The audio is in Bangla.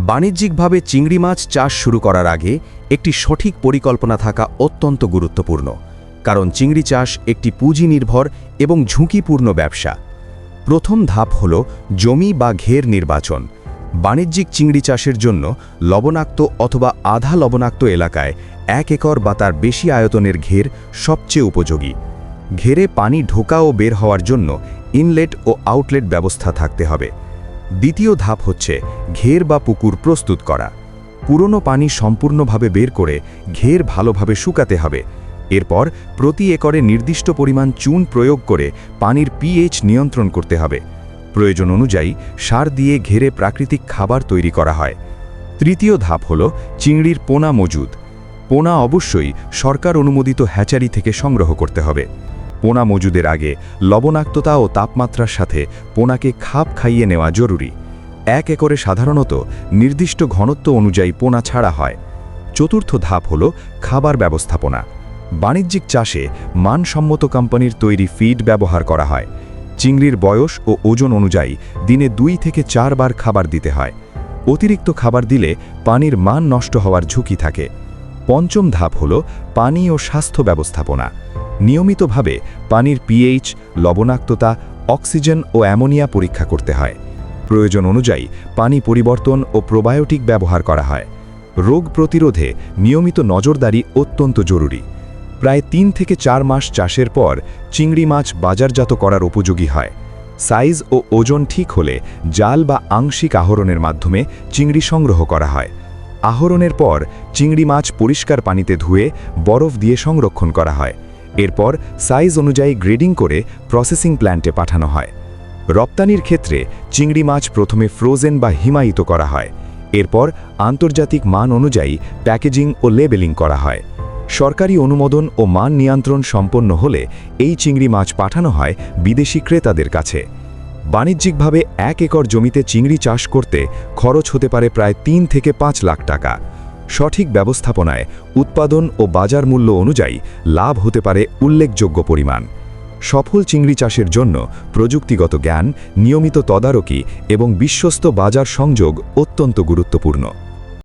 বাণিজ্যিকভাবে চিংড়ি মাছ চাষ শুরু করার আগে একটি সঠিক পরিকল্পনা থাকা অত্যন্ত গুরুত্বপূর্ণ, কারণ চিংড়ি চাষ একটি পুঁজি নির্ভর এবং ঝুঁকিপূর্ণ ব্যবসা। প্রথম ধাপ হল জমি বা ঘের নির্বাচন। বাণিজ্যিক চিংড়ি চাষের জন্য লবণাক্ত অথবা আধা লবণাক্ত এলাকায় 1 একর বা তার বেশি আয়তনের ঘের সবচেয়ে উপযোগী। ঘেরে পানি ঢোকা ও বের হওয়ার জন্য ইনলেট ও আউটলেট ব্যবস্থা থাকতে হবে। দ্বিতীয় ধাপ হচ্ছে ঘের বা পুকুর প্রস্তুত করা। পুরনো পানি সম্পূর্ণভাবে বের করে ঘের ভালোভাবে শুকাতে হবে। এরপর প্রতি একরে নির্দিষ্ট পরিমাণ চুন প্রয়োগ করে পানির পিএইচ নিয়ন্ত্রণ করতে হবে। প্রয়োজন অনুযায়ী সার দিয়ে ঘেরে প্রাকৃতিক খাবার তৈরি করা হয়। তৃতীয় ধাপ হল চিংড়ির পোনা মজুদ। পোনা অবশ্যই সরকার অনুমোদিত হ্যাচারি থেকে সংগ্রহ করতে হবে। পোনা মজুদের আগে লবণাক্ততা ও তাপমাত্রার সাথে পোনাকে খাপ খাইয়ে নেওয়া জরুরি। 1 একরে সাধারণত নির্দিষ্ট ঘনত্ব অনুযায়ী পোনা ছাড়া হয়। চতুর্থ ধাপ হল খাবার ব্যবস্থাপনা। বাণিজ্যিক চাষে মানসম্মত কোম্পানির তৈরি ফিড ব্যবহার করা হয়। চিংড়ির বয়স ও ওজন অনুযায়ী দিনে 2 থেকে 4 বার খাবার দিতে হয়। অতিরিক্ত খাবার দিলে পানির মান নষ্ট হওয়ার ঝুঁকি থাকে। পঞ্চম ধাপ হল পানি ও স্বাস্থ্য ব্যবস্থাপনা। নিয়মিতভাবে পানির পিএইচ, লবণাক্ততা, অক্সিজেন ও অ্যামোনিয়া পরীক্ষা করতে হয়। প্রয়োজন অনুযায়ী পানি পরিবর্তন ও প্রোবায়োটিক ব্যবহার করা হয়। রোগ প্রতিরোধে নিয়মিত নজরদারি অত্যন্ত জরুরি। প্রায় 3 থেকে 4 মাস চাষের পর চিংড়ি মাছ বাজারজাত করার উপযোগী হয়। সাইজ ও ওজন ঠিক হলে জাল বা আংশিক আহরণের মাধ্যমে চিংড়ি সংগ্রহ করা হয়। আহরণের পর চিংড়ি মাছ পরিষ্কার পানিতে ধুয়ে বরফ দিয়ে সংরক্ষণ করা হয়। এরপর সাইজ অনুযায়ী গ্রেডিং করে প্রসেসিং প্ল্যান্টে পাঠানো হয়। রপ্তানির ক্ষেত্রে চিংড়ি মাছ প্রথমে ফ্রোজেন বা হিমায়িত করা হয়। এরপর আন্তর্জাতিক মান অনুযায়ী প্যাকেজিং ও লেবেলিং করা হয়। সরকারি অনুমোদন ও মান নিয়ন্ত্রণ সম্পন্ন হলে এই চিংড়ি মাছ পাঠানো হয় বিদেশি ক্রেতাদের কাছে। বাণিজ্যিকভাবে 1 একর জমিতে চিংড়ি চাষ করতে খরচ হতে পারে প্রায় 3 থেকে 5 লাখ টাকা। সঠিক ব্যবস্থাপনায় উৎপাদন ও বাজার মূল্য অনুযায়ী লাভ হতে পারে উল্লেখযোগ্য পরিমাণ। সফল চিংড়ি চাষের জন্য প্রযুক্তিগত জ্ঞান, নিয়মিত তদারকি এবং বিশ্বস্ত বাজার সংযোগ অত্যন্ত গুরুত্বপূর্ণ।